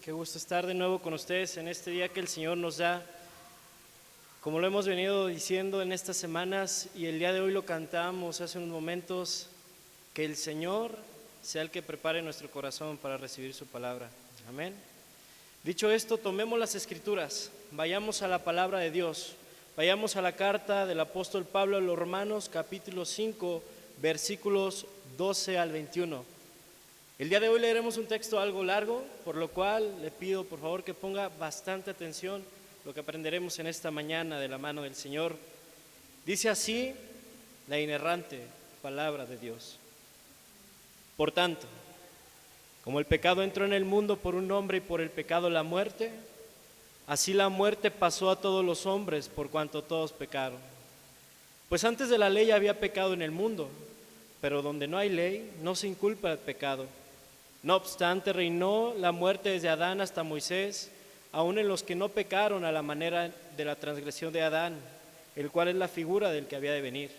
Qué gusto estar de nuevo con ustedes en este día que el Señor nos da. Como lo hemos venido diciendo en estas semanas y el día de hoy lo cantamos hace unos momentos, que el Señor sea el que prepare nuestro corazón para recibir su palabra. Amén. Dicho esto, tomemos las Escrituras, vayamos a la palabra de Dios, vayamos a la carta del apóstol Pablo a los Romanos, capítulo 5, versículos 12 al 21. El día de hoy leeremos un texto algo largo, por lo cual le pido por favor que ponga bastante atención lo que aprenderemos en esta mañana de la mano del Señor. Dice así la inerrante palabra de Dios. Por tanto, como el pecado entró en el mundo por un hombre y por el pecado la muerte, así la muerte pasó a todos los hombres por cuanto todos pecaron. Pues antes de la ley había pecado en el mundo, pero donde no hay ley no se inculpa el pecado. No obstante, reinó la muerte desde Adán hasta Moisés, aun en los que no pecaron a la manera de la transgresión de Adán, el cual es la figura del que había de venir.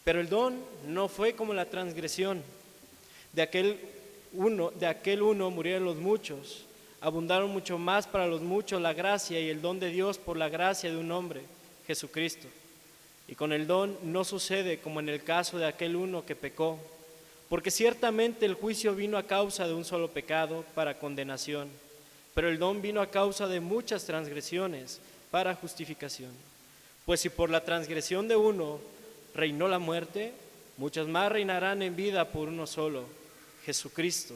Pero el don no fue como la transgresión. De aquel uno murieron los muchos, abundaron mucho más para los muchos la gracia y el don de Dios por la gracia de un hombre, Jesucristo. Y con el don no sucede como en el caso de aquel uno que pecó, porque ciertamente el juicio vino a causa de un solo pecado para condenación, pero el don vino a causa de muchas transgresiones para justificación. Pues si por la transgresión de uno reinó la muerte, muchas más reinarán en vida por uno solo, Jesucristo,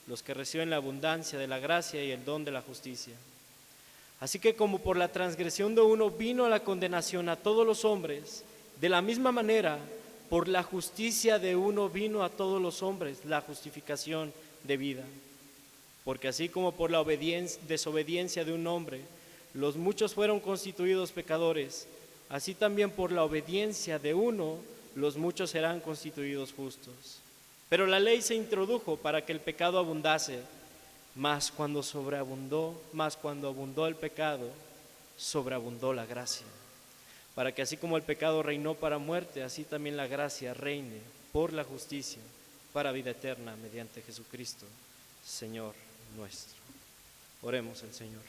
los que reciben la abundancia de la gracia y el don de la justicia. Así que como por la transgresión de uno vino la condenación a todos los hombres, de la misma manera, por la justicia de uno vino a todos los hombres la justificación de vida. Porque así como por la desobediencia de un hombre, los muchos fueron constituidos pecadores, así también por la obediencia de uno, los muchos serán constituidos justos. Pero la ley se introdujo para que el pecado abundase, mas cuando abundó el pecado, sobreabundó la gracia. Para que así como el pecado reinó para muerte, así también la gracia reine por la justicia para vida eterna mediante Jesucristo, Señor nuestro. Oremos al Señor.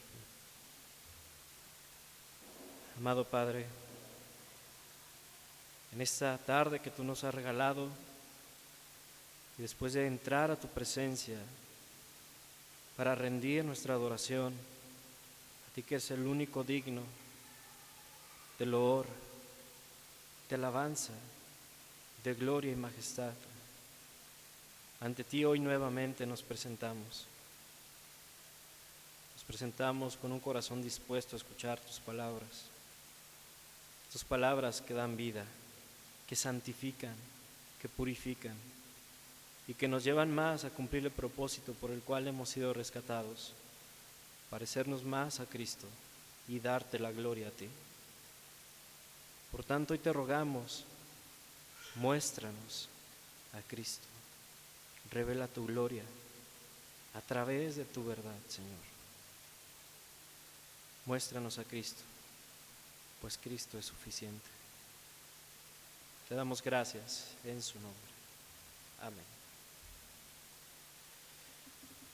Amado Padre, en esta tarde que tú nos has regalado, y después de entrar a tu presencia para rendir nuestra adoración, a ti que eres el único digno de loor, de alabanza, de gloria y majestad. Ante ti hoy nuevamente nos presentamos. Nos presentamos con un corazón dispuesto a escuchar tus palabras que dan vida, que santifican, que purifican y que nos llevan más a cumplir el propósito por el cual hemos sido rescatados, parecernos más a Cristo y darte la gloria a ti. Por tanto, hoy te rogamos, muéstranos a Cristo, revela tu gloria a través de tu verdad, Señor. Muéstranos a Cristo, pues Cristo es suficiente. Te damos gracias en su nombre. Amén.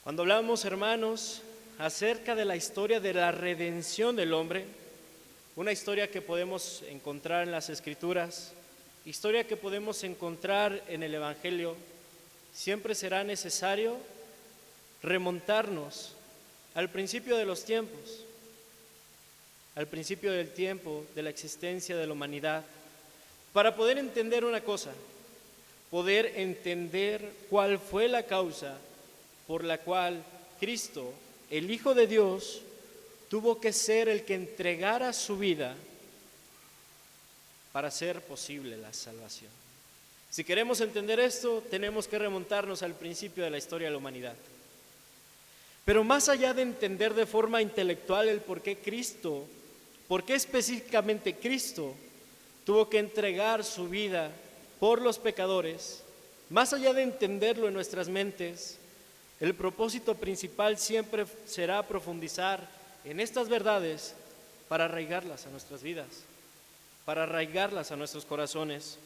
Cuando hablamos, hermanos, acerca de la historia de la redención del hombre, una historia que podemos encontrar en las Escrituras, historia que podemos encontrar en el Evangelio, siempre será necesario remontarnos al principio de los tiempos, al principio del tiempo de la existencia de la humanidad, para poder entender una cosa, poder entender cuál fue la causa por la cual Cristo, el Hijo de Dios, tuvo que ser el que entregara su vida para hacer posible la salvación. Si queremos entender esto, tenemos que remontarnos al principio de la historia de la humanidad. Pero más allá de entender de forma intelectual el por qué específicamente Cristo tuvo que entregar su vida por los pecadores, más allá de entenderlo en nuestras mentes, el propósito principal siempre será profundizar en estas verdades para arraigarlas a nuestras vidas, para arraigarlas a nuestros corazones,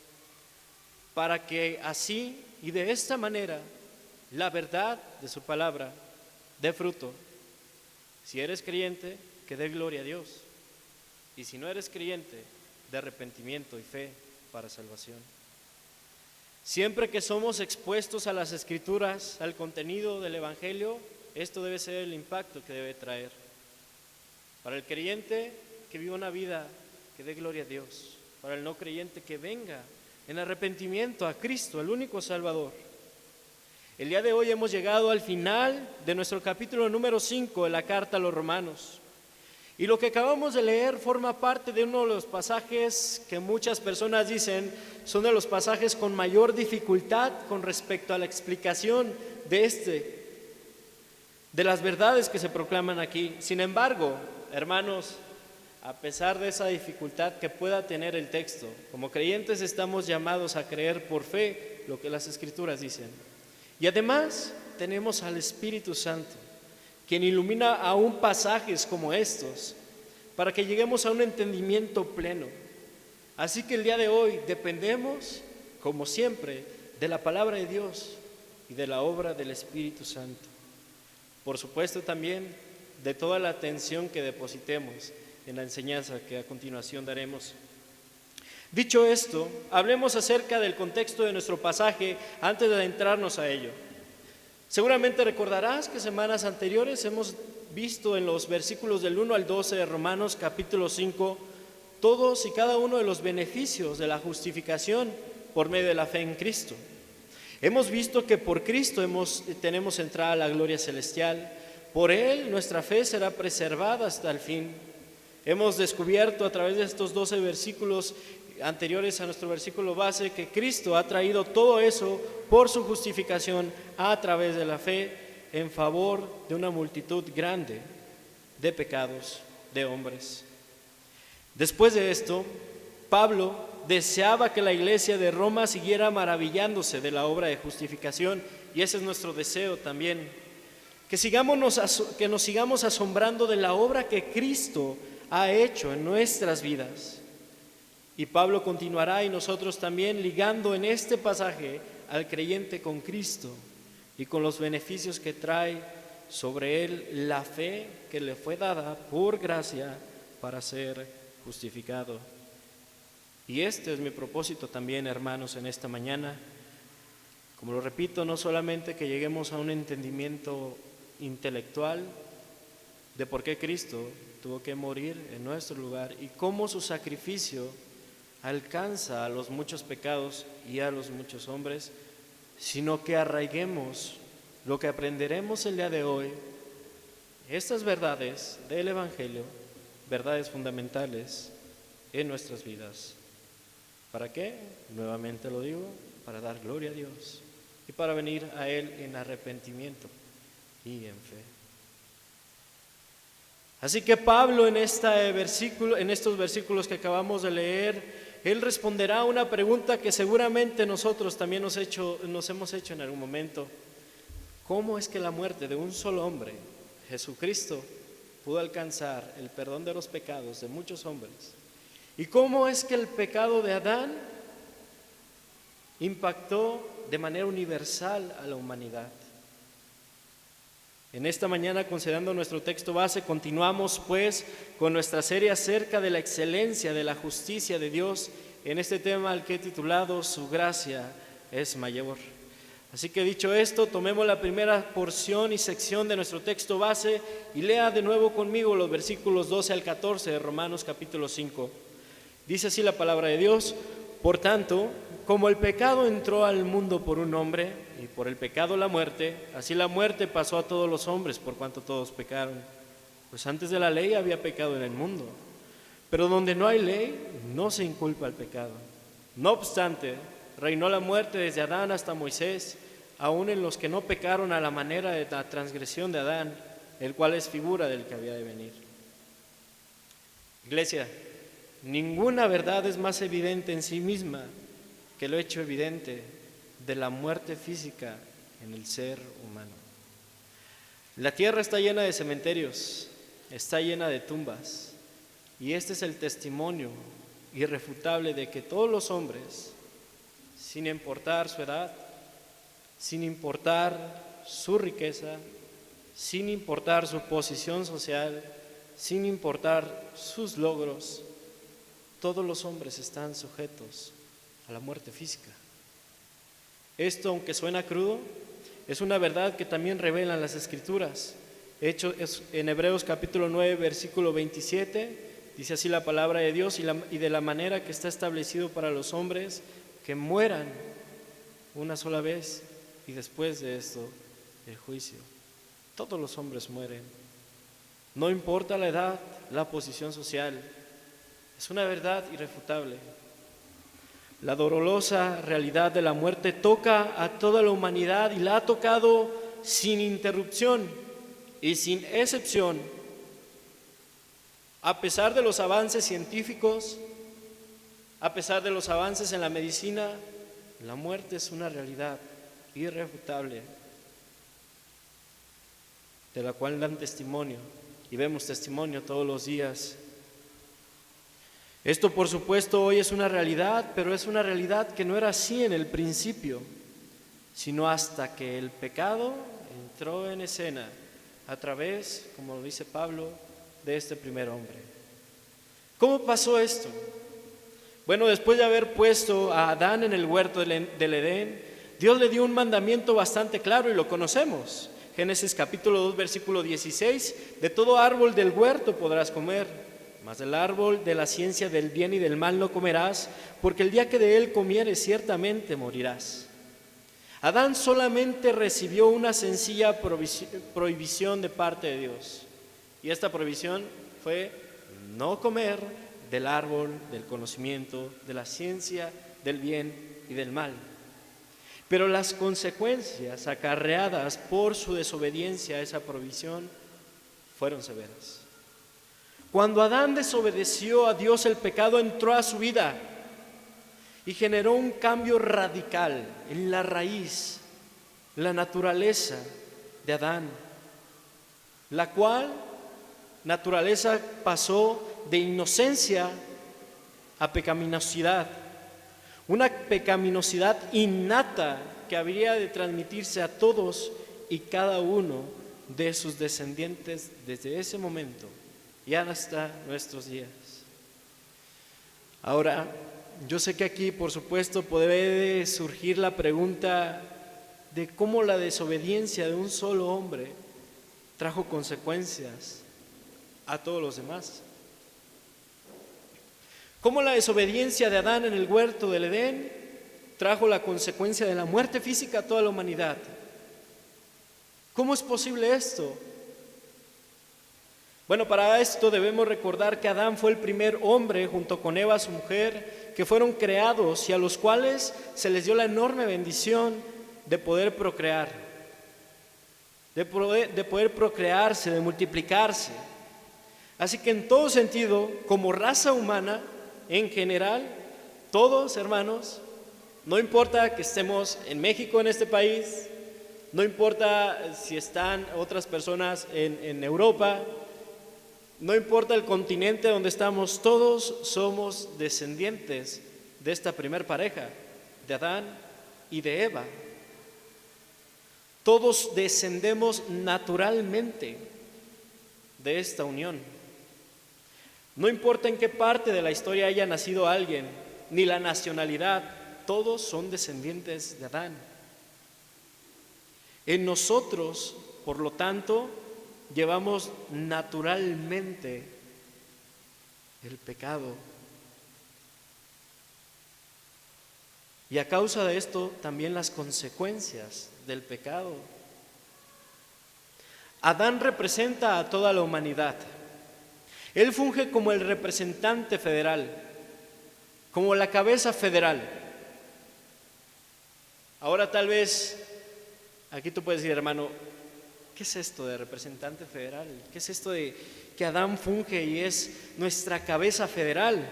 para que así y de esta manera la verdad de su palabra dé fruto Si eres creyente, que dé gloria a Dios. Y si no eres creyente, de arrepentimiento y fe para salvación. Siempre que somos expuestos a las Escrituras, al contenido del Evangelio, esto debe ser el impacto que debe traer. Para el creyente, que viva una vida que dé gloria a Dios. Para el no creyente, que venga en arrepentimiento a Cristo, el único Salvador. El día de hoy hemos llegado al final de nuestro capítulo número 5 de la carta a los Romanos. Y lo que acabamos de leer forma parte de uno de los pasajes que muchas personas dicen son de los pasajes con mayor dificultad con respecto a la explicación de las verdades que se proclaman aquí. Sin embargo, hermanos, a pesar de esa dificultad que pueda tener el texto, como creyentes estamos llamados a creer por fe lo que las Escrituras dicen. Y además tenemos al Espíritu Santo, quien ilumina aún pasajes como estos, para que lleguemos a un entendimiento pleno. Así que el día de hoy dependemos, como siempre, de la palabra de Dios y de la obra del Espíritu Santo. Por supuesto también de toda la atención que depositemos en la enseñanza que a continuación daremos. Dicho esto, hablemos acerca del contexto de nuestro pasaje antes de adentrarnos a ello. Seguramente recordarás que semanas anteriores hemos visto en los versículos del 1 al 12 de Romanos capítulo 5 todos y cada uno de los beneficios de la justificación por medio de la fe en Cristo. Hemos visto que por Cristo tenemos entrada a la gloria celestial, por Él nuestra fe será preservada hasta el fin. Hemos descubierto a través de estos 12 versículos anteriores a nuestro versículo base que Cristo ha traído todo eso por su justificación a través de la fe en favor de una multitud grande de pecados de hombres. Después de esto, Pablo deseaba que la iglesia de Roma siguiera maravillándose de la obra de justificación, y ese es nuestro deseo también, que nos sigamos asombrando de la obra que Cristo ha hecho en nuestras vidas. Y Pablo continuará y nosotros también ligando en este pasaje al creyente con Cristo y con los beneficios que trae sobre él la fe que le fue dada por gracia para ser justificado. Y este es mi propósito también, hermanos, en esta mañana. Como lo repito, no solamente que lleguemos a un entendimiento intelectual de por qué Cristo tuvo que morir en nuestro lugar y cómo su sacrificio alcanza a los muchos pecados y a los muchos hombres, sino que arraiguemos lo que aprenderemos el día de hoy, estas verdades del Evangelio, verdades fundamentales en nuestras vidas. ¿Para qué? Nuevamente lo digo, para dar gloria a Dios y para venir a Él en arrepentimiento y en fe. Así que Pablo en estos versículos que acabamos de leer, él responderá a una pregunta que seguramente nosotros también nos hemos hecho en algún momento. ¿Cómo es que la muerte de un solo hombre, Jesucristo, pudo alcanzar el perdón de los pecados de muchos hombres? ¿Y cómo es que el pecado de Adán impactó de manera universal a la humanidad? En esta mañana, considerando nuestro texto base, continuamos pues con nuestra serie acerca de la excelencia de la justicia de Dios en este tema al que he titulado Su gracia es mayor. Así que dicho esto, tomemos la primera porción y sección de nuestro texto base y lea de nuevo conmigo los versículos 12 al 14 de Romanos capítulo 5. Dice así la palabra de Dios: por tanto, como el pecado entró al mundo por un hombre, y por el pecado la muerte, así la muerte pasó a todos los hombres por cuanto todos pecaron. Pues antes de la ley había pecado en el mundo, pero donde no hay ley no se inculpa el pecado. No obstante, reinó la muerte desde Adán hasta Moisés, aun en los que no pecaron a la manera de la transgresión de Adán, el cual es figura del que había de venir. Iglesia, ninguna verdad es más evidente en sí misma que lo hecho evidente de la muerte física en el ser humano. La tierra está llena de cementerios, está llena de tumbas, y este es el testimonio irrefutable de que todos los hombres, sin importar su edad, sin importar su riqueza, sin importar su posición social, sin importar sus logros, todos los hombres están sujetos a la muerte física. Esto, aunque suena crudo, es una verdad que también revelan las Escrituras. En Hebreos capítulo 9, versículo 27, dice así la palabra de Dios: y de la manera que está establecido para los hombres que mueran una sola vez, y después de esto el juicio. Todos los hombres mueren, no importa la edad, la posición social. Es una verdad irrefutable. La dolorosa realidad de la muerte toca a toda la humanidad y la ha tocado sin interrupción y sin excepción. A pesar de los avances científicos, a pesar de los avances en la medicina, la muerte es una realidad irrefutable de la cual dan testimonio y vemos testimonio todos los días. Esto, por supuesto, hoy es una realidad, pero es una realidad que no era así en el principio, sino hasta que el pecado entró en escena a través, como lo dice Pablo, de este primer hombre. ¿Cómo pasó esto? Bueno, después de haber puesto a Adán en el huerto del Edén, Dios le dio un mandamiento bastante claro y lo conocemos. Génesis capítulo 2, versículo 16: de todo árbol del huerto podrás comer, mas del árbol de la ciencia del bien y del mal no comerás, porque el día que de él comieres ciertamente morirás. Adán solamente recibió una sencilla prohibición de parte de Dios, y esta prohibición fue no comer del árbol del conocimiento, de la ciencia del bien y del mal. Pero las consecuencias acarreadas por su desobediencia a esa prohibición fueron severas. Cuando Adán desobedeció a Dios, el pecado entró a su vida y generó un cambio radical en la raíz, la naturaleza de Adán, la cual naturaleza pasó de inocencia a pecaminosidad, una pecaminosidad innata que habría de transmitirse a todos y cada uno de sus descendientes desde ese momento y hasta nuestros días. Ahora, yo sé que aquí, por supuesto, puede surgir la pregunta de cómo la desobediencia de un solo hombre trajo consecuencias a todos los demás. ¿Cómo la desobediencia de Adán en el huerto del Edén trajo la consecuencia de la muerte física a toda la humanidad? ¿Cómo es posible esto? Bueno, para esto debemos recordar que Adán fue el primer hombre, junto con Eva, su mujer, que fueron creados y a los cuales se les dio la enorme bendición de poder procrear, de poder procrearse, de multiplicarse. Así que en todo sentido, como raza humana, en general, todos, hermanos, no importa que estemos en México, en este país, no importa si están otras personas en Europa, no importa el continente donde estamos, todos somos descendientes de esta primer pareja, de Adán y de Eva. Todos descendemos naturalmente de esta unión. No importa en qué parte de la historia haya nacido alguien, ni la nacionalidad, todos son descendientes de Adán. En nosotros, por lo tanto, llevamos naturalmente el pecado. Y a causa de esto, también las consecuencias del pecado. Adán representa a toda la humanidad. Él funge como el representante federal, como la cabeza federal. Ahora tal vez, aquí tú puedes decir, hermano, ¿qué es esto de representante federal? ¿Qué es esto de que Adán funge y es nuestra cabeza federal?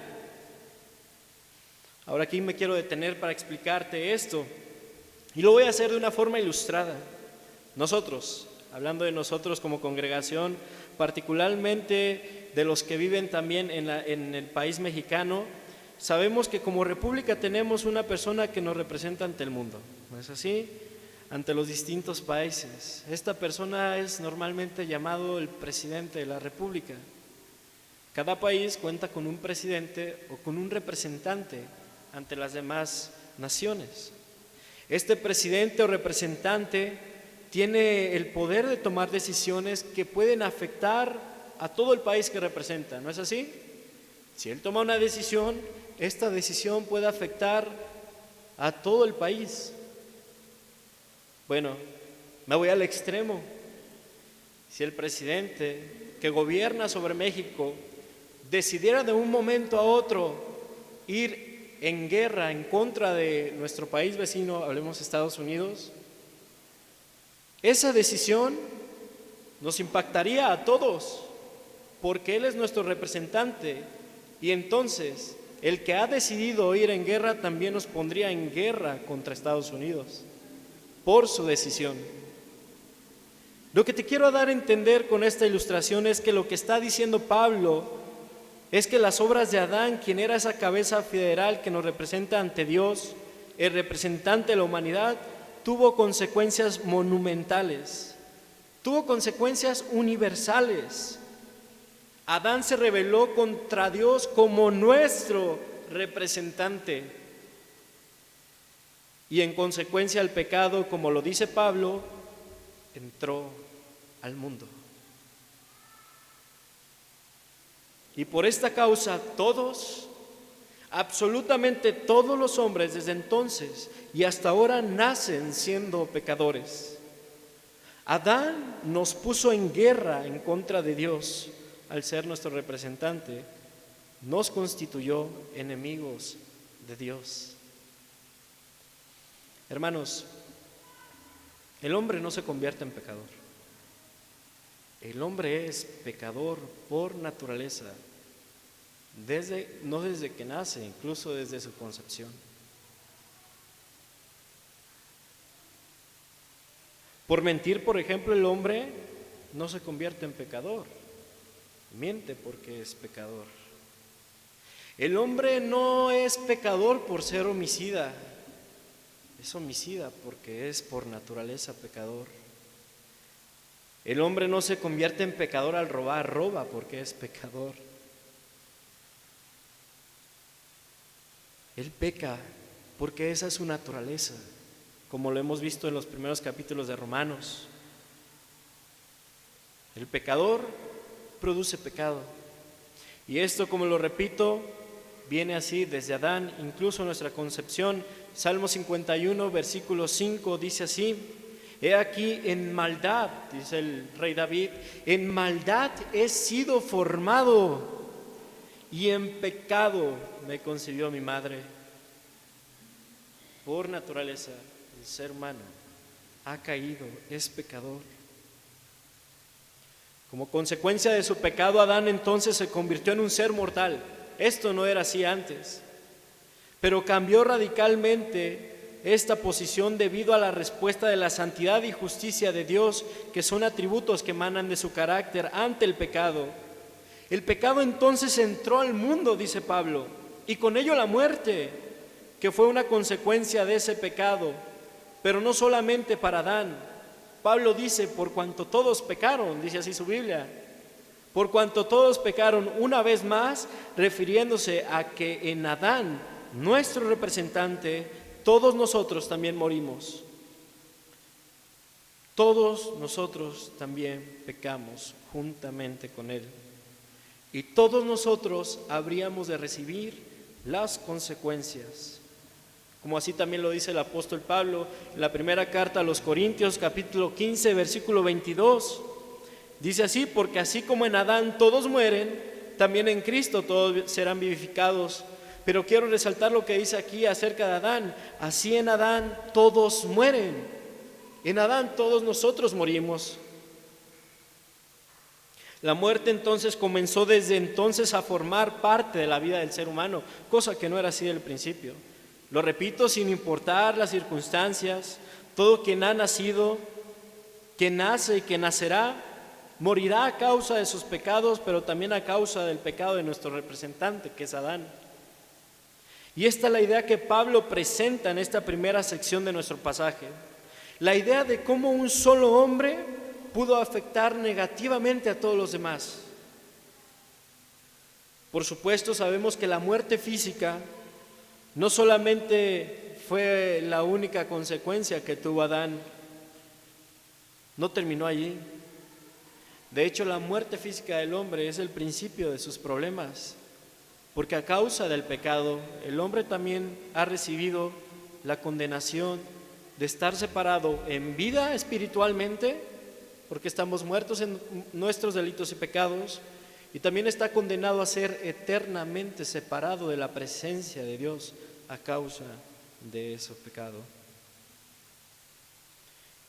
Ahora aquí me quiero detener para explicarte esto, y lo voy a hacer de una forma ilustrada. Nosotros, hablando de nosotros como congregación, particularmente de los que viven también en el país mexicano, sabemos que como república tenemos una persona que nos representa ante el mundo, ¿no es así? ante los distintos países. Esta persona es normalmente llamado el presidente de la República. Cada país cuenta con un presidente o con un representante ante las demás naciones. Este presidente o representante tiene el poder de tomar decisiones que pueden afectar a todo el país que representa, ¿no es así? Si él toma una decisión, esta decisión puede afectar a todo el país. Bueno, me voy al extremo. Si el presidente que gobierna sobre México decidiera de un momento a otro ir en guerra en contra de nuestro país vecino, hablemos de Estados Unidos, esa decisión nos impactaría a todos, porque él es nuestro representante y entonces el que ha decidido ir en guerra también nos pondría en guerra contra Estados Unidos por su decisión. Lo que te quiero dar a entender con esta ilustración es que lo que está diciendo Pablo es que las obras de Adán, quien era esa cabeza federal que nos representa ante Dios, el representante de la humanidad, tuvo consecuencias monumentales, tuvo consecuencias universales. Adán se rebeló contra Dios como nuestro representante. Y en consecuencia el pecado, como lo dice Pablo, entró al mundo. Y por esta causa todos, absolutamente todos los hombres desde entonces y hasta ahora nacen siendo pecadores. Adán nos puso en guerra en contra de Dios al ser nuestro representante, nos constituyó enemigos de Dios. Hermanos, el hombre no se convierte en pecador. El hombre es pecador por naturaleza, no desde que nace, incluso desde su concepción. Por mentir, por ejemplo, el hombre no se convierte en pecador, miente porque es pecador. El hombre no es pecador por ser homicida, es homicida porque es por naturaleza pecador. El hombre no se convierte en pecador al robar, roba porque es pecador. Él peca porque esa es su naturaleza, como lo hemos visto en los primeros capítulos de Romanos. El pecador produce pecado. Y esto, como lo repito, viene así desde Adán, incluso nuestra concepción. Salmo 51, versículo 5 dice así: he aquí en maldad, dice el rey David, en maldad he sido formado y en pecado me concibió mi madre. Por naturaleza, el ser humano ha caído, es pecador. Como consecuencia de su pecado, Adán entonces se convirtió en un ser mortal. Esto no era así antes, pero cambió radicalmente esta posición debido a la respuesta de la santidad y justicia de Dios, que son atributos que emanan de su carácter ante el pecado. El pecado entonces entró al mundo, dice Pablo, y con ello la muerte, que fue una consecuencia de ese pecado, pero no solamente para Adán. Pablo dice, por cuanto todos pecaron, dice así su Biblia, por cuanto todos pecaron una vez más, refiriéndose a que en Adán, nuestro representante, todos nosotros también morimos. Todos nosotros también pecamos juntamente con él. Y todos nosotros habríamos de recibir las consecuencias. Como así también lo dice el apóstol Pablo en la primera carta a los Corintios, capítulo 15, versículo 22. Dice así: porque así como en Adán todos mueren, también en Cristo todos serán vivificados. Pero quiero resaltar lo que dice aquí acerca de Adán. Así en Adán todos mueren. En Adán todos nosotros morimos. La muerte entonces comenzó desde entonces a formar parte de la vida del ser humano, cosa que no era así del principio. Lo repito, sin importar las circunstancias, todo quien ha nacido, quien nace y quien nacerá, morirá a causa de sus pecados, pero también a causa del pecado de nuestro representante, que es Adán. Y esta es la idea que Pablo presenta en esta primera sección de nuestro pasaje. La idea de cómo un solo hombre pudo afectar negativamente a todos los demás. Por supuesto, sabemos que la muerte física no solamente fue la única consecuencia que tuvo Adán, no terminó allí. De hecho, la muerte física del hombre es el principio de sus problemas, porque a causa del pecado, el hombre también ha recibido la condenación de estar separado en vida espiritualmente, porque estamos muertos en nuestros delitos y pecados, y también está condenado a ser eternamente separado de la presencia de Dios a causa de ese pecado.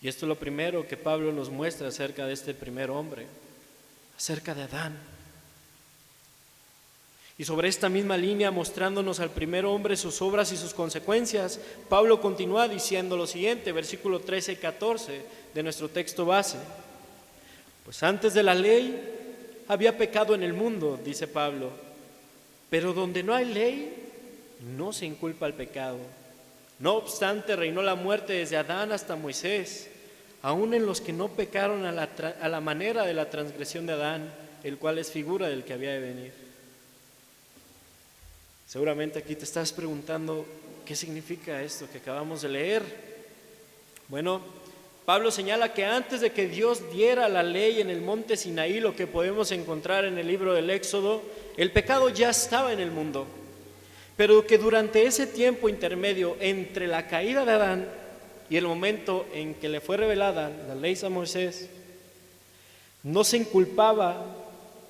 Y esto es lo primero que Pablo nos muestra acerca de este primer hombre, acerca de Adán. Y sobre esta misma línea, mostrándonos al primer hombre, sus obras y sus consecuencias, Pablo continúa diciendo lo siguiente, versículo 13 y 14 de nuestro texto base. Pues antes de la ley había pecado en el mundo, dice Pablo, pero donde no hay ley, no se inculpa el pecado. No obstante, reinó la muerte desde Adán hasta Moisés, aun en los que no pecaron a la manera de la transgresión de Adán, el cual es figura del que había de venir. Seguramente aquí te estás preguntando, ¿qué significa esto que acabamos de leer? Bueno, Pablo señala que antes de que Dios diera la ley en el monte Sinaí, lo que podemos encontrar en el libro del Éxodo, el pecado ya estaba en el mundo, pero que durante ese tiempo intermedio entre la caída de Adán y el momento en que le fue revelada la ley a Moisés, no se inculpaba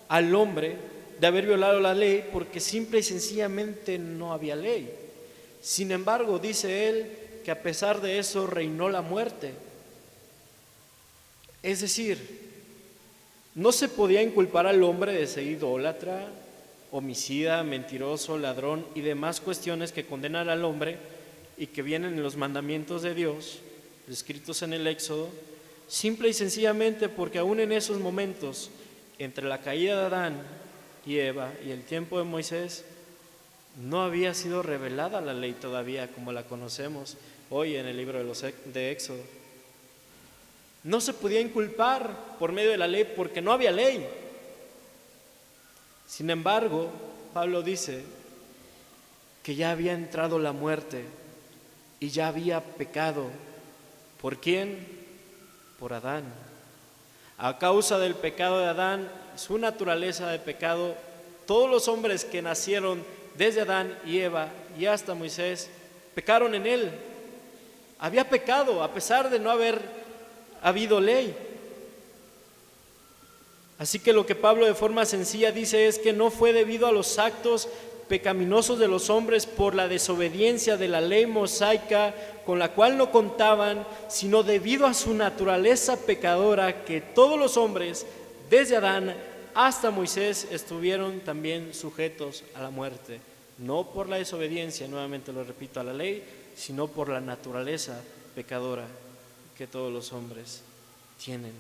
al hombre de haber violado la ley porque simple y sencillamente no había ley. Sin embargo, dice él que a pesar de eso reinó la muerte. Es decir, no se podía inculpar al hombre de ser idólatra, homicida, mentiroso, ladrón y demás cuestiones que condenan al hombre y que vienen en los mandamientos de Dios, escritos en el Éxodo, simple y sencillamente porque aún en esos momentos, entre la caída de Adán y Eva y el tiempo de Moisés, no había sido revelada la ley todavía como la conocemos hoy en el libro de Éxodo. No se podía inculpar por medio de la ley porque no había ley. Sin embargo, Pablo dice que ya había entrado la muerte y ya había pecado. ¿Por quién? Por Adán. A causa del pecado de Adán, su naturaleza de pecado, todos los hombres que nacieron desde Adán y Eva y hasta Moisés pecaron en él. Había pecado a pesar de no haber habido ley. Así que lo que Pablo de forma sencilla dice es que no fue debido a los actos pecaminosos de los hombres por la desobediencia de la ley mosaica con la cual no contaban, sino debido a su naturaleza pecadora que todos los hombres, desde Adán hasta Moisés, estuvieron también sujetos a la muerte. No por la desobediencia, nuevamente lo repito, a la ley, sino por la naturaleza pecadora que todos los hombres tienen.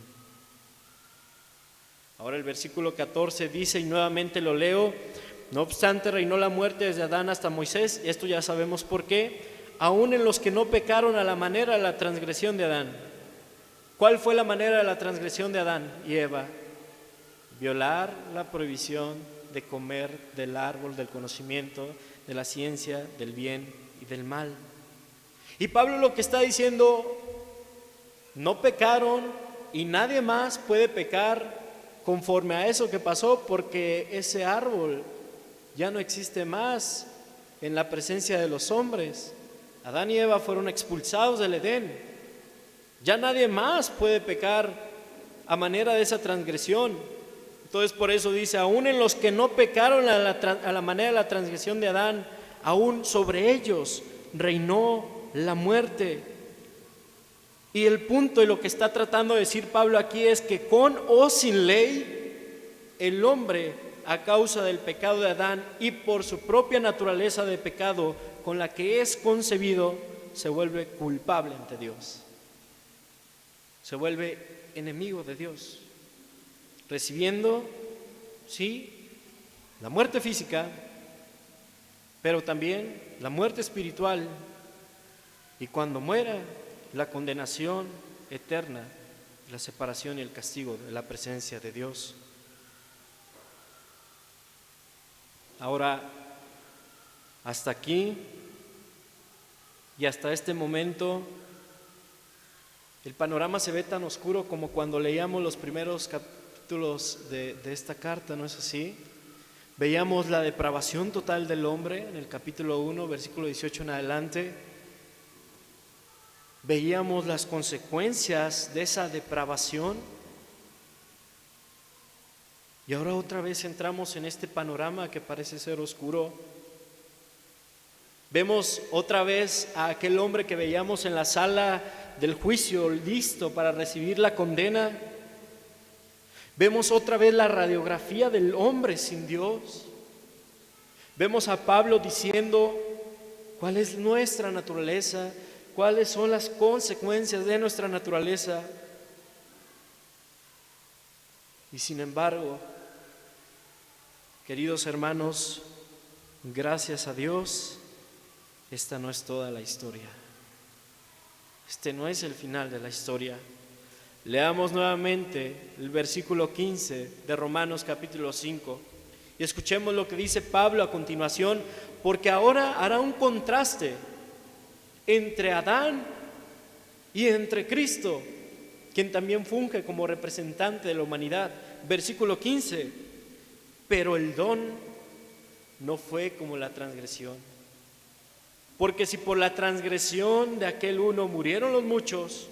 Ahora el versículo 14 dice, y nuevamente lo leo, no obstante reinó la muerte desde Adán hasta Moisés, y esto ya sabemos por qué, aun en los que no pecaron a la manera de la transgresión de Adán. ¿Cuál fue la manera de la transgresión de Adán y Eva? Violar la prohibición de comer del árbol del conocimiento, de la ciencia, del bien y del mal. Y Pablo lo que está diciendo, no pecaron y nadie más puede pecar conforme a eso que pasó, porque ese árbol ya no existe más en la presencia de los hombres. Adán y Eva fueron expulsados del Edén. Ya nadie más puede pecar a manera de esa transgresión. Entonces por eso dice, aún en los que no pecaron a la manera de la transgresión de Adán, aún sobre ellos reinó la muerte. Y el punto y lo que está tratando de decir Pablo aquí es que con o sin ley, el hombre, a causa del pecado de Adán y por su propia naturaleza de pecado con la que es concebido, se vuelve culpable ante Dios. Se vuelve enemigo de Dios, recibiendo, sí, la muerte física, pero también la muerte espiritual. Y cuando muera, la condenación eterna, la separación y el castigo de la presencia de Dios. Ahora, hasta aquí y hasta este momento, el panorama se ve tan oscuro como cuando leíamos los primeros capítulos de esta carta, ¿no es así? Veíamos la depravación total del hombre en el capítulo 1, versículo 18 en adelante. Veíamos las consecuencias de esa depravación. Y ahora otra vez entramos en este panorama que parece ser oscuro. Vemos otra vez a aquel hombre que veíamos en la sala del juicio, listo para recibir la condena. Vemos otra vez la radiografía del hombre sin Dios. Vemos a Pablo diciendo cuál es nuestra naturaleza, cuáles son las consecuencias de nuestra naturaleza. Y sin embargo, queridos hermanos, gracias a Dios, esta no es toda la historia. Este no es el final de la historia. Leamos nuevamente el versículo 15 de Romanos capítulo 5 y escuchemos lo que dice Pablo a continuación, porque ahora hará un contraste entre Adán y entre Cristo, quien también funge como representante de la humanidad. Versículo 15, pero el don no fue como la transgresión. Porque si por la transgresión de aquel uno murieron los muchos,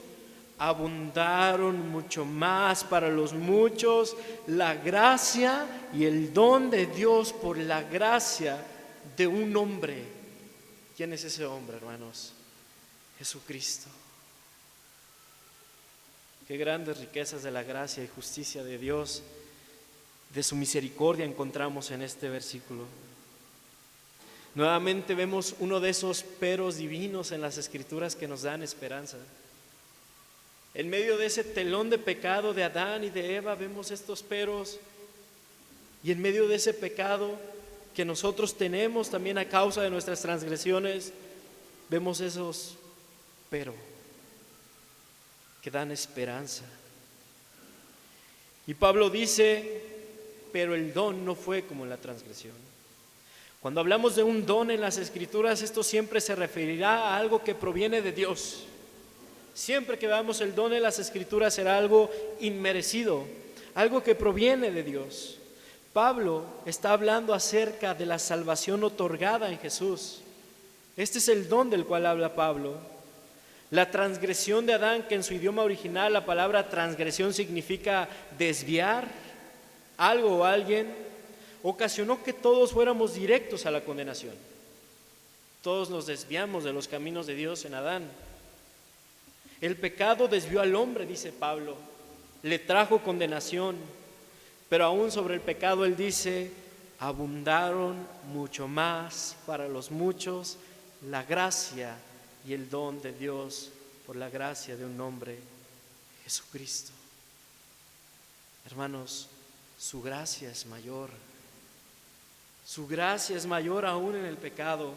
abundaron mucho más para los muchos la gracia y el don de Dios por la gracia de un hombre. ¿Quién es ese hombre, hermanos? Jesucristo. Qué grandes riquezas de la gracia y justicia de Dios, de su misericordia encontramos en este versículo. Nuevamente vemos uno de esos peros divinos en las Escrituras que nos dan esperanza. En medio de ese telón de pecado de Adán y de Eva vemos estos peros, y en medio de ese pecado que nosotros tenemos también a causa de nuestras transgresiones, vemos esos pero que dan esperanza. Y Pablo dice, pero el don no fue como la transgresión. Cuando hablamos de un don en las Escrituras, esto siempre se referirá a algo que proviene de Dios. Siempre que veamos el don en las Escrituras será algo inmerecido, algo que proviene de Dios. Pablo está hablando acerca de la salvación otorgada en Jesús. Este es el don del cual habla Pablo. La transgresión de Adán, que en su idioma original la palabra transgresión significa desviar algo o alguien, ocasionó que todos fuéramos directos a la condenación. Todos nos desviamos de los caminos de Dios en Adán. El pecado desvió al hombre, dice Pablo, le trajo condenación, pero aún sobre el pecado él dice, abundaron mucho más para los muchos la gracia y el don de Dios por la gracia de un hombre, Jesucristo. Hermanos, su gracia es mayor. Su gracia es mayor aún en el pecado.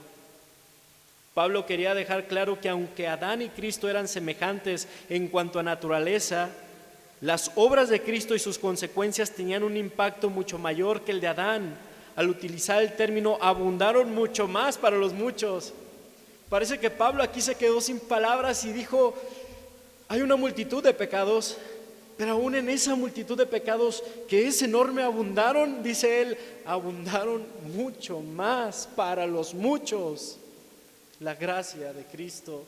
Pablo quería dejar claro que aunque Adán y Cristo eran semejantes en cuanto a naturaleza, las obras de Cristo y sus consecuencias tenían un impacto mucho mayor que el de Adán. Al utilizar el término abundaron mucho más para los muchos. Parece que Pablo aquí se quedó sin palabras y dijo, hay una multitud de pecados, pero aún en esa multitud de pecados que es enorme abundaron, dice él, abundaron mucho más para los muchos la gracia de Cristo.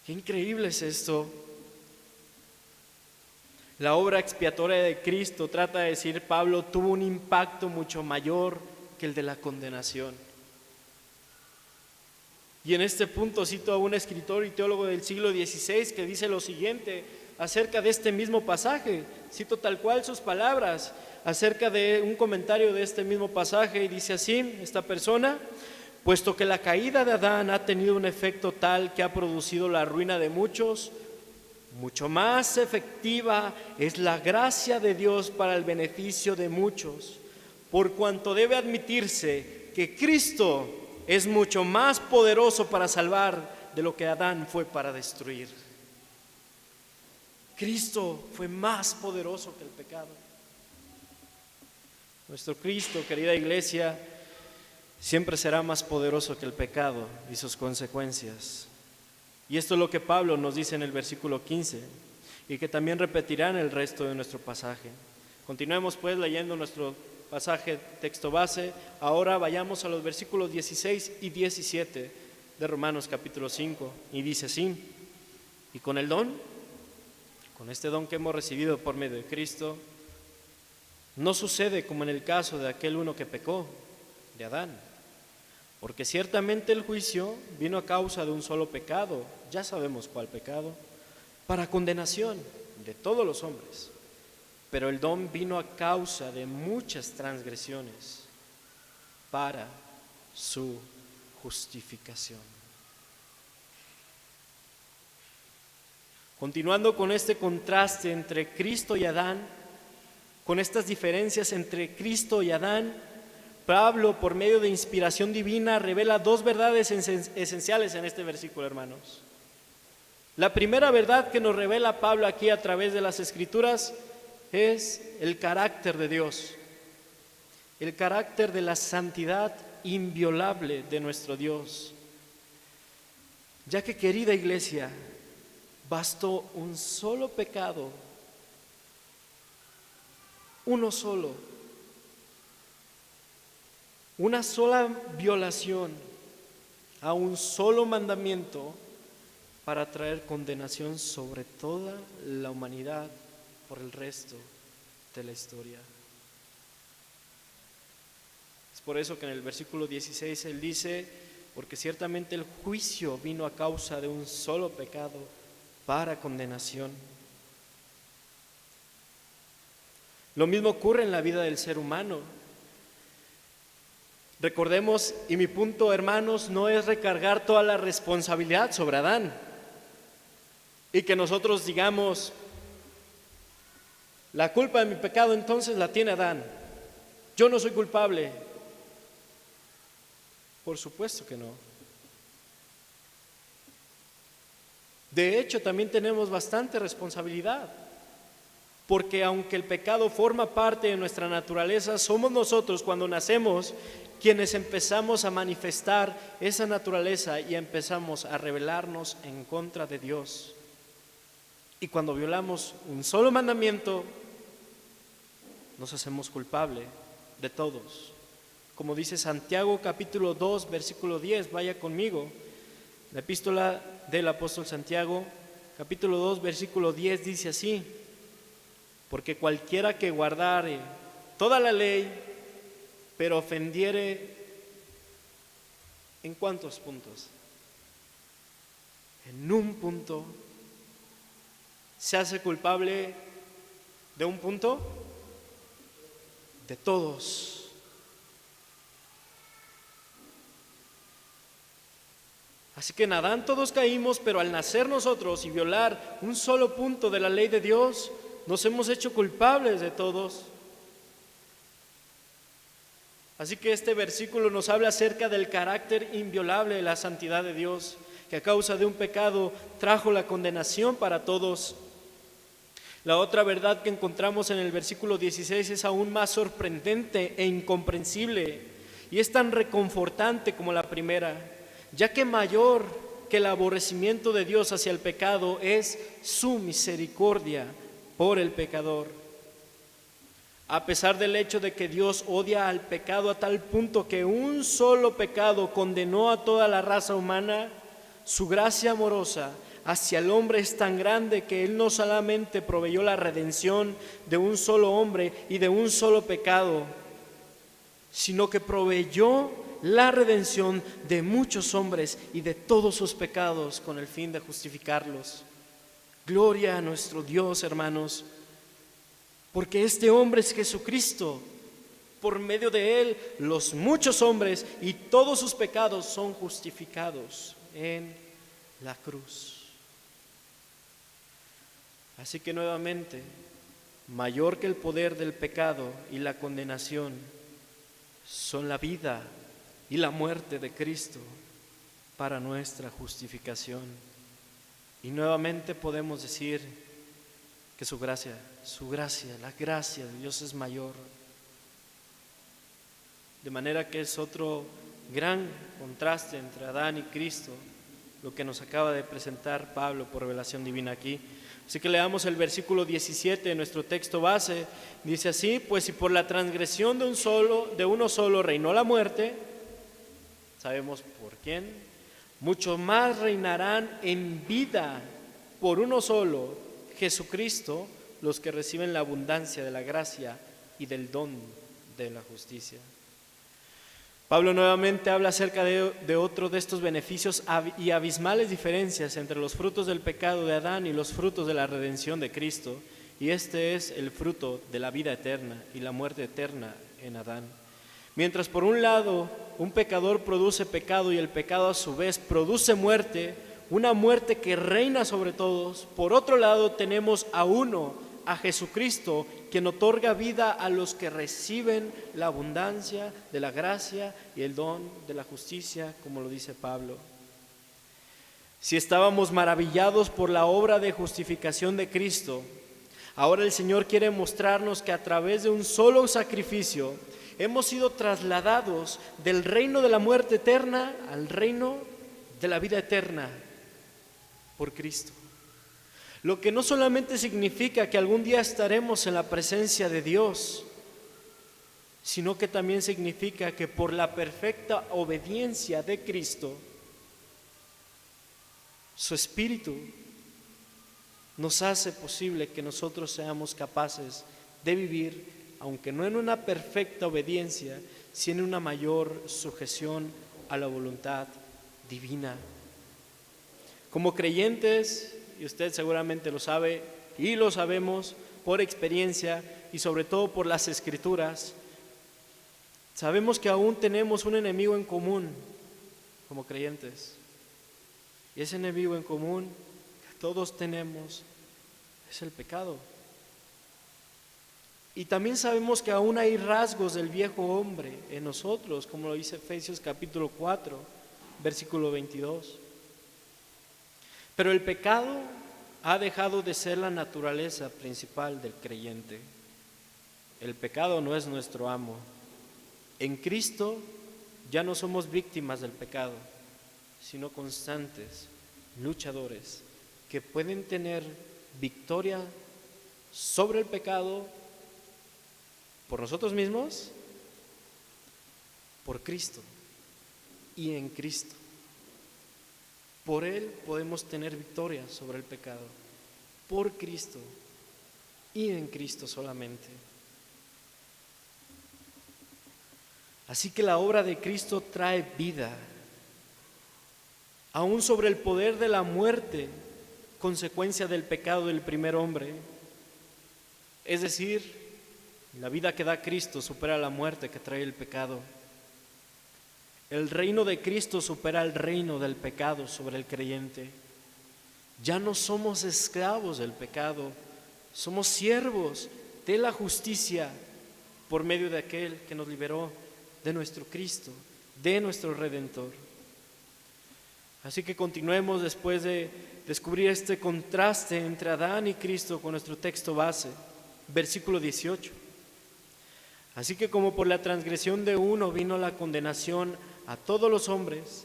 Qué increíble es esto. La obra expiatoria de Cristo, trata de decir Pablo, tuvo un impacto mucho mayor que el de la condenación. Y en este punto cito a un escritor y teólogo del siglo XVI que dice lo siguiente acerca de este mismo pasaje. Cito tal cual sus palabras acerca de un comentario de este mismo pasaje y dice así, esta persona: puesto que la caída de Adán ha tenido un efecto tal que ha producido la ruina de muchos, mucho más efectiva es la gracia de Dios para el beneficio de muchos, por cuanto debe admitirse que Cristo es mucho más poderoso para salvar de lo que Adán fue para destruir. Cristo fue más poderoso que el pecado. Nuestro Cristo, querida iglesia, siempre será más poderoso que el pecado y sus consecuencias. Y esto es lo que Pablo nos dice en el versículo 15 y que también repetirá en el resto de nuestro pasaje. Continuemos pues leyendo nuestro pasaje texto base. Ahora vayamos a los versículos 16 y 17 de Romanos capítulo 5 y dice así: y con el don, con este don que hemos recibido por medio de Cristo, no sucede como en el caso de aquel uno que pecó, de Adán, porque ciertamente el juicio vino a causa de un solo pecado, ya sabemos cuál pecado, para condenación de todos los hombres, pero el don vino a causa de muchas transgresiones para su justificación. Continuando con este contraste entre Cristo y Adán, con estas diferencias entre Cristo y Adán, Pablo, por medio de inspiración divina, revela dos verdades esenciales en este versículo, hermanos. La primera verdad que nos revela Pablo aquí a través de las Escrituras es el carácter de Dios, el carácter de la santidad inviolable de nuestro Dios. Ya que, querida iglesia, bastó un solo pecado, uno solo, una sola violación a un solo mandamiento para traer condenación sobre toda la humanidad por el resto de la historia. Es por eso que en el versículo 16 él dice: porque ciertamente el juicio vino a causa de un solo pecado para condenación. Lo mismo ocurre en la vida del ser humano. Recordemos, y mi punto, hermanos, no es recargar toda la responsabilidad sobre Adán y que nosotros digamos: la culpa de mi pecado entonces la tiene Adán, yo no soy culpable. Por supuesto que no. De hecho, también tenemos bastante responsabilidad, porque aunque el pecado forma parte de nuestra naturaleza, somos nosotros cuando nacemos quienes empezamos a manifestar esa naturaleza y empezamos a rebelarnos en contra de Dios. Y cuando violamos un solo mandamiento, nos hacemos culpables de todos. Como dice Santiago capítulo 2, versículo 10, vaya conmigo. La epístola del apóstol Santiago, capítulo 2, versículo 10, dice así: porque cualquiera que guardare toda la ley, pero ofendiere, ¿en cuántos puntos? En un punto, ¿se hace culpable de un punto? De todos. Así que en Adán todos caímos, pero al nacer nosotros y violar un solo punto de la ley de Dios, nos hemos hecho culpables de todos. Así que este versículo nos habla acerca del carácter inviolable de la santidad de Dios, que a causa de un pecado trajo la condenación para todos. La otra verdad que encontramos en el versículo 16 es aún más sorprendente e incomprensible, y es tan reconfortante como la primera, ya que mayor que el aborrecimiento de Dios hacia el pecado es su misericordia por el pecador. A pesar del hecho de que Dios odia al pecado a tal punto que un solo pecado condenó a toda la raza humana, su gracia amorosa hacia el hombre es tan grande que Él no solamente proveyó la redención de un solo hombre y de un solo pecado, sino que proveyó la redención de muchos hombres y de todos sus pecados con el fin de justificarlos. Gloria a nuestro Dios, hermanos, porque este hombre es Jesucristo. Por medio de Él, los muchos hombres y todos sus pecados son justificados en la cruz. Así que nuevamente, mayor que el poder del pecado y la condenación son la vida y la muerte de Cristo. para nuestra justificación. Y nuevamente podemos decir que su gracia, la gracia de Dios es mayor. De manera que es otro gran contraste entre Adán y Cristo, lo que nos acaba de presentar Pablo por revelación divina aquí. Así que leamos el versículo 17 de nuestro texto base. Dice así: pues si por la transgresión de uno solo reinó la muerte, sabemos por quién, mucho más reinarán en vida por uno solo, Jesucristo, los que reciben la abundancia de la gracia y del don de la justicia. Pablo nuevamente habla acerca de otro de estos beneficios y abismales diferencias entre los frutos del pecado de Adán y los frutos de la redención de Cristo, y este es el fruto de la vida eterna y la muerte eterna en Adán. Mientras por un lado un pecador produce pecado y el pecado a su vez produce muerte, una muerte que reina sobre todos, por otro lado tenemos a uno, a Jesucristo, quien otorga vida a los que reciben la abundancia de la gracia y el don de la justicia, como lo dice Pablo. Si estábamos maravillados por la obra de justificación de Cristo, ahora el Señor quiere mostrarnos que a través de un solo sacrificio hemos sido trasladados del reino de la muerte eterna al reino de la vida eterna por Cristo. Lo que no solamente significa que algún día estaremos en la presencia de Dios, sino que también significa que por la perfecta obediencia de Cristo, su Espíritu nos hace posible que nosotros seamos capaces de vivir, aunque no en una perfecta obediencia, sino en una mayor sujeción a la voluntad divina. Como creyentes, y usted seguramente lo sabe y lo sabemos por experiencia y sobre todo por las Escrituras, sabemos que aún tenemos un enemigo en común como creyentes. Y ese enemigo en común que todos tenemos es el pecado. Y también sabemos que aún hay rasgos del viejo hombre en nosotros, como lo dice Efesios capítulo 4, versículo 22. Pero el pecado ha dejado de ser la naturaleza principal del creyente. El pecado no es nuestro amo. En Cristo ya no somos víctimas del pecado, sino constantes luchadores que pueden tener victoria sobre el pecado por nosotros mismos, por Cristo y en Cristo. Por Él podemos tener victoria sobre el pecado, por Cristo y en Cristo solamente. Así que la obra de Cristo trae vida, aún sobre el poder de la muerte, consecuencia del pecado del primer hombre. Es decir, la vida que da Cristo supera la muerte que trae el pecado. El reino de Cristo supera el reino del pecado sobre el creyente. Ya no somos esclavos del pecado, somos siervos de la justicia por medio de aquel que nos liberó, de nuestro Cristo, de nuestro Redentor. Así que continuemos después de descubrir este contraste entre Adán y Cristo con nuestro texto base, versículo 18. Así que como por la transgresión de uno vino la condenación a todos los hombres,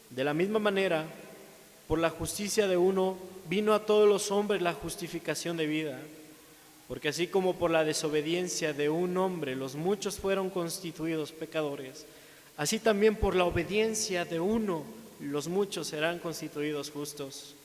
de la misma manera, por la justicia de uno vino a todos los hombres la justificación de vida. Porque así como por la desobediencia de un hombre los muchos fueron constituidos pecadores, así también por la obediencia de uno los muchos serán constituidos justos.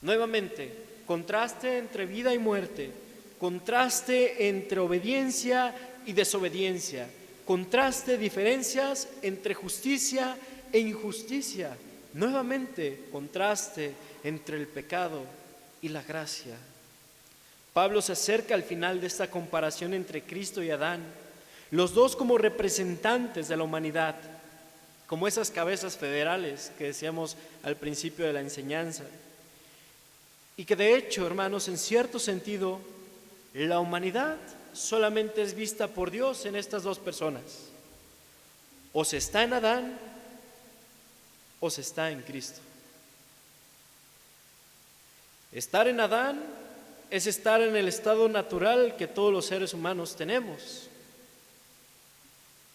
Nuevamente, contraste entre vida y muerte, contraste entre obediencia y desobediencia, contraste, diferencias entre justicia e injusticia. Nuevamente, contraste entre el pecado y la gracia. Pablo se acerca al final de esta comparación entre Cristo y Adán, los dos como representantes de la humanidad, como esas cabezas federales que decíamos al principio de la enseñanza. Y que de hecho, hermanos, en cierto sentido, la humanidad solamente es vista por Dios en estas dos personas. O se está en Adán o se está en Cristo. Estar en Adán es estar en el estado natural que todos los seres humanos tenemos.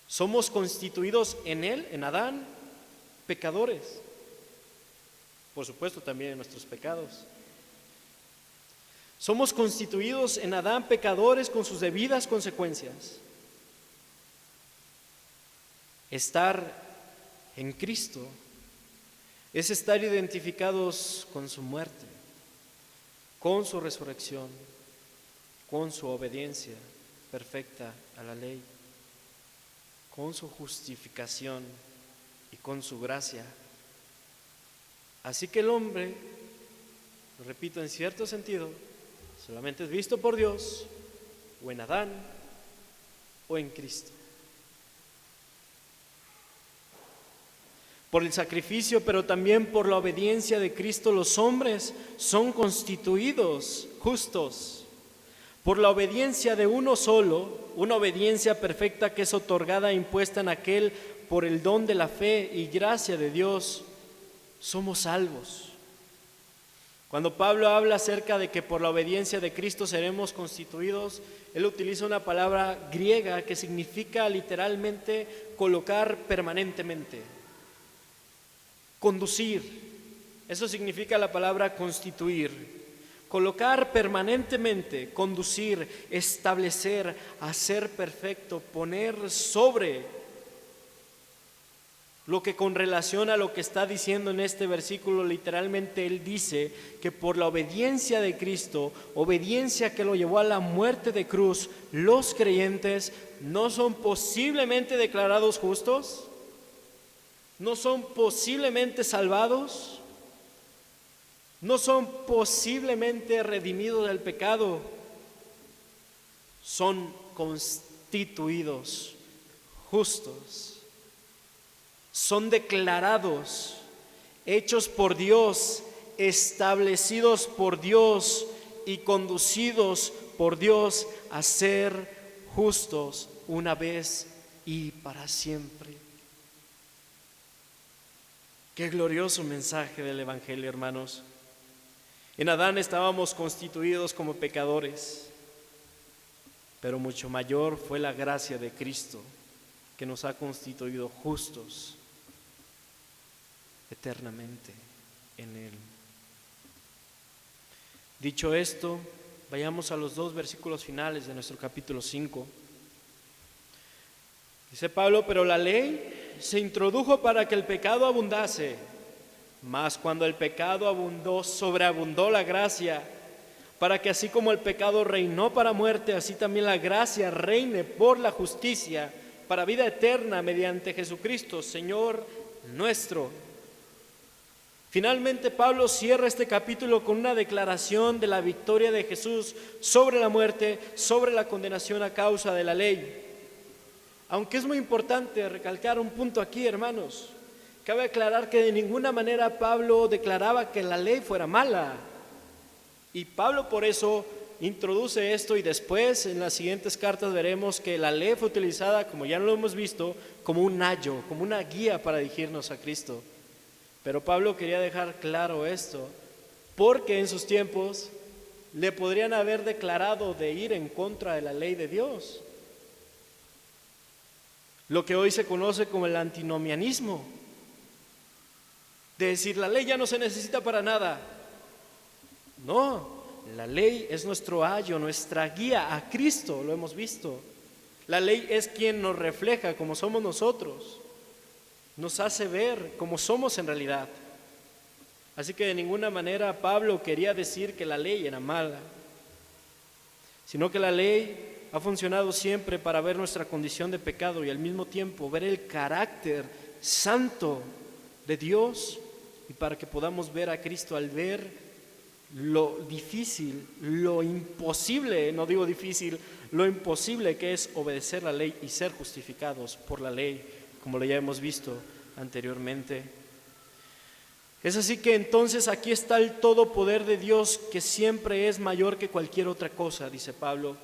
Somos constituidos en él, en Adán, pecadores. Por supuesto también en nuestros pecados. Somos constituidos en Adán pecadores con sus debidas consecuencias. Estar en Cristo es estar identificados con su muerte, con su resurrección, con su obediencia perfecta a la ley, con su justificación y con su gracia. Así que el hombre, lo repito en cierto sentido, solamente es visto por Dios o en Adán o en Cristo. Por el sacrificio, pero también por la obediencia de Cristo, los hombres son constituidos justos. Por la obediencia de uno solo, una obediencia perfecta que es otorgada e impuesta en aquel por el don de la fe y gracia de Dios, somos salvos. Cuando Pablo habla acerca de que por la obediencia de Cristo seremos constituidos, él utiliza una palabra griega que significa literalmente colocar permanentemente, conducir. Eso significa la palabra constituir. Colocar permanentemente, conducir, establecer, hacer perfecto, poner sobre. Lo que con relación a lo que está diciendo en este versículo, literalmente él dice que por la obediencia de Cristo, obediencia que lo llevó a la muerte de cruz, los creyentes no son posiblemente declarados justos, no son posiblemente salvados, no son posiblemente redimidos del pecado, son constituidos justos, son declarados, hechos por Dios, establecidos por Dios y conducidos por Dios a ser justos una vez y para siempre. Qué glorioso mensaje del Evangelio, hermanos. En Adán estábamos constituidos como pecadores, pero mucho mayor fue la gracia de Cristo que nos ha constituido justos eternamente en Él. Dicho esto, vayamos a los 2 versículos finales de nuestro capítulo 5. Dice Pablo: pero la ley se introdujo para que el pecado abundase, mas cuando el pecado abundó, sobreabundó la gracia, para que así como el pecado reinó para muerte, así también la gracia reine por la justicia para vida eterna mediante Jesucristo, Señor nuestro. Finalmente Pablo cierra este capítulo con una declaración de la victoria de Jesús sobre la muerte, sobre la condenación a causa de la ley. Aunque es muy importante recalcar un punto aquí, hermanos, cabe aclarar que de ninguna manera Pablo declaraba que la ley fuera mala. Y Pablo por eso introduce esto, y después en las siguientes cartas veremos que la ley fue utilizada, como ya lo hemos visto, como un ayo, como una guía para dirigirnos a Cristo. Pero Pablo quería dejar claro esto, porque en sus tiempos le podrían haber declarado de ir en contra de la ley de Dios. Lo que hoy se conoce como el antinomianismo, de decir la ley ya no se necesita para nada. No, la ley es nuestro ayo, nuestra guía a Cristo, lo hemos visto. La ley es quien nos refleja como somos nosotros, nos hace ver como somos en realidad. Así que de ninguna manera Pablo quería decir que la ley era mala, sino que la ley ha funcionado siempre para ver nuestra condición de pecado y al mismo tiempo ver el carácter santo de Dios, y para que podamos ver a Cristo al ver lo difícil, lo imposible, no digo difícil, lo imposible que es obedecer la ley y ser justificados por la ley, como lo ya hemos visto anteriormente. Es así que entonces aquí está el todo poder de Dios, que siempre es mayor que cualquier otra cosa, dice Pablo.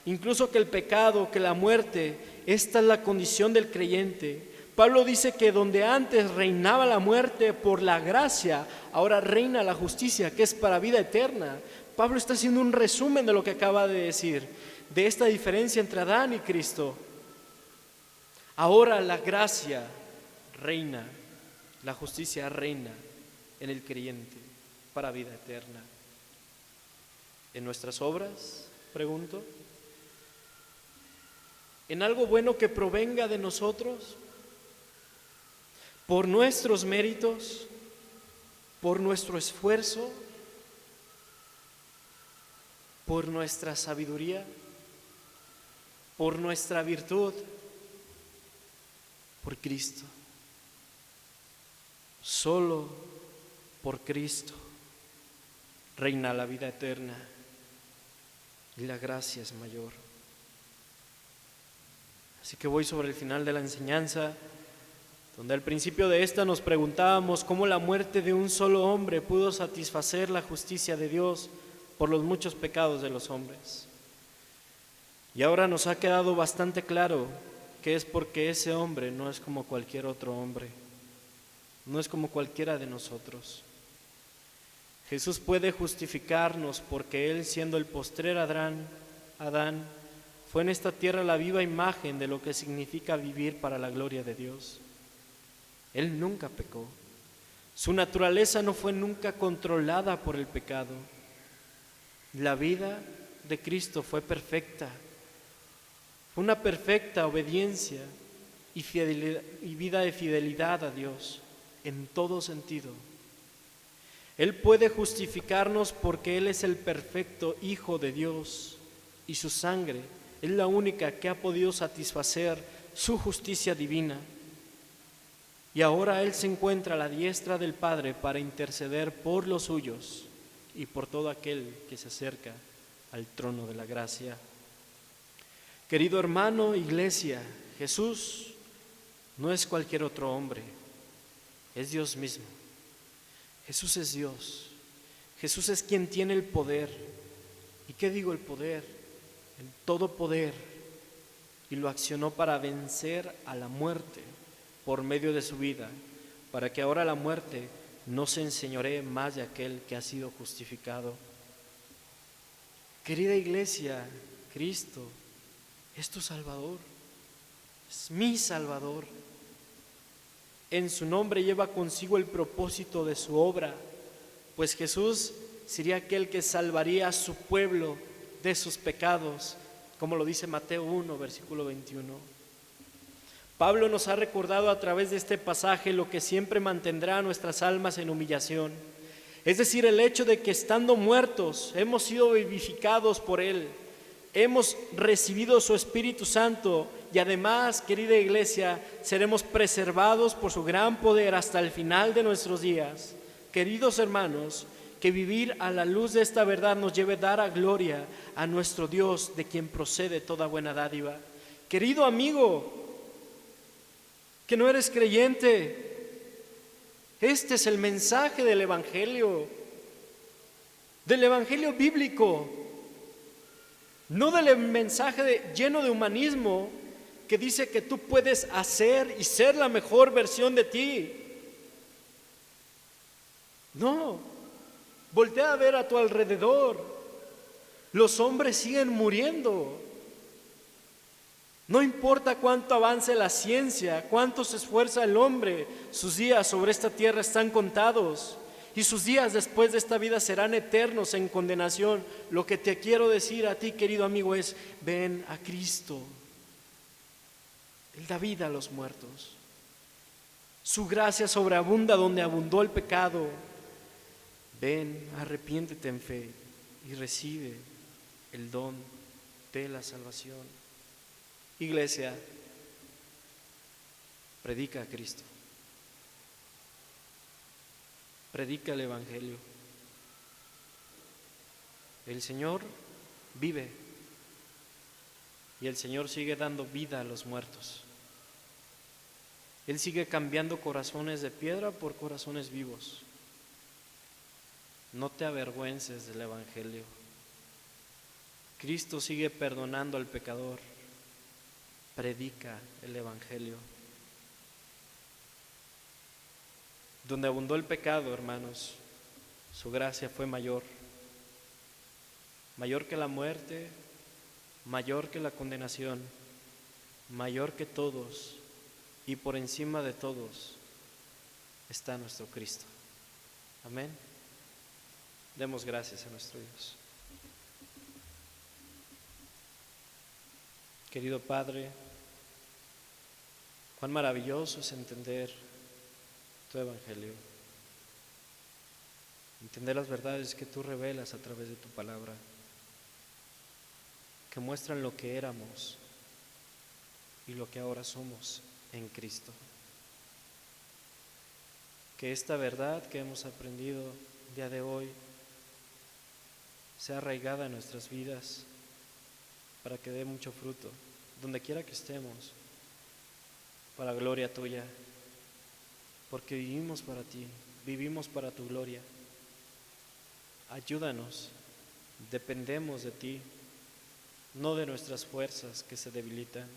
Incluso que el pecado, que la muerte, esta es la condición del creyente. Pablo dice que donde antes reinaba la muerte por la gracia, ahora reina la justicia, que es para vida eterna. Pablo está haciendo un resumen de lo que acaba de decir, de esta diferencia entre Adán y Cristo. Ahora la gracia reina, la justicia reina en el creyente para vida eterna. ¿En nuestras obras? Pregunto. ¿En algo bueno que provenga de nosotros? ¿Por nuestros méritos? ¿Por nuestro esfuerzo? ¿Por nuestra sabiduría? ¿Por nuestra virtud? Por Cristo. Solo por Cristo reina la vida eterna y la gracia es mayor. Así que voy sobre el final de la enseñanza, donde al principio de esta nos preguntábamos cómo la muerte de un solo hombre pudo satisfacer la justicia de Dios por los muchos pecados de los hombres. Y ahora nos ha quedado bastante claro que es porque ese hombre no es como cualquier otro hombre, no es como cualquiera de nosotros. Jesús puede justificarnos porque Él, siendo el postrer Adán, fue en esta tierra la viva imagen de lo que significa vivir para la gloria de Dios. Él nunca pecó. Su naturaleza no fue nunca controlada por el pecado. La vida de Cristo fue perfecta. Fue una perfecta obediencia y vida de fidelidad a Dios en todo sentido. Él puede justificarnos porque Él es el perfecto Hijo de Dios y su sangre es la única que ha podido satisfacer su justicia divina. Y ahora Él se encuentra a la diestra del Padre para interceder por los suyos y por todo aquel que se acerca al trono de la gracia. Querido hermano, iglesia, Jesús no es cualquier otro hombre, es Dios mismo. Jesús es Dios. Jesús es quien tiene el poder. ¿Y qué digo el poder? El todo poder. Y lo accionó para vencer a la muerte por medio de su vida, para que ahora la muerte no se enseñoree más de aquel que ha sido justificado. Querida iglesia, Cristo es tu Salvador, es mi Salvador. En su nombre lleva consigo el propósito de su obra, pues Jesús sería aquel que salvaría a su pueblo de sus pecados, como lo dice Mateo 1, versículo 21. Pablo nos ha recordado a través de este pasaje lo que siempre mantendrá a nuestras almas en humillación, es decir, el hecho de que estando muertos hemos sido vivificados por Él, hemos recibido su Espíritu Santo y además, querida iglesia, seremos preservados por su gran poder hasta el final de nuestros días. Queridos hermanos, que vivir a la luz de esta verdad nos lleve a dar a gloria a nuestro Dios, de quien procede toda buena dádiva. Querido amigo, que no eres creyente, este es el mensaje del Evangelio bíblico, no del mensaje lleno de humanismo que dice que tú puedes hacer y ser la mejor versión de ti. No, voltea a ver a tu alrededor, los hombres siguen muriendo. No importa cuánto avance la ciencia, cuánto se esfuerza el hombre, sus días sobre esta tierra están contados y sus días después de esta vida serán eternos en condenación. Lo que te quiero decir a ti, querido amigo, es: ven a Cristo. Él da vida a los muertos. Su gracia sobreabunda donde abundó el pecado. Ven, arrepiéntete en fe y recibe el don de la salvación. Iglesia, predica a Cristo. Predica el Evangelio. El Señor vive y el Señor sigue dando vida a los muertos. Él sigue cambiando corazones de piedra por corazones vivos. No te avergüences del Evangelio. Cristo sigue perdonando al pecador. Predica el Evangelio. Donde abundó el pecado, hermanos, su gracia fue mayor, mayor que la muerte, mayor que la condenación, mayor que todos y por encima de todos está nuestro Cristo. Amén. Demos gracias a nuestro Dios. Querido Padre, cuán maravilloso es entender tu Evangelio, entender las verdades que tú revelas a través de tu palabra, que muestran lo que éramos y lo que ahora somos en Cristo. Que esta verdad que hemos aprendido el día de hoy sea arraigada en nuestras vidas para que dé mucho fruto, donde quiera que estemos, para gloria tuya, porque vivimos para ti, vivimos para tu gloria. Ayúdanos, dependemos de ti, no de nuestras fuerzas que se debilitan,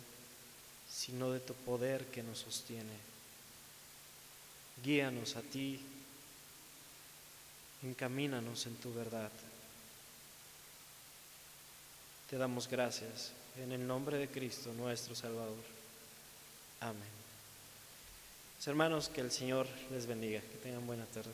sino de tu poder que nos sostiene. Guíanos a ti, encamínanos en tu verdad. Te damos gracias en el nombre de Cristo, nuestro Salvador. Amén. Hermanos, que el Señor les bendiga, que tengan buena tarde.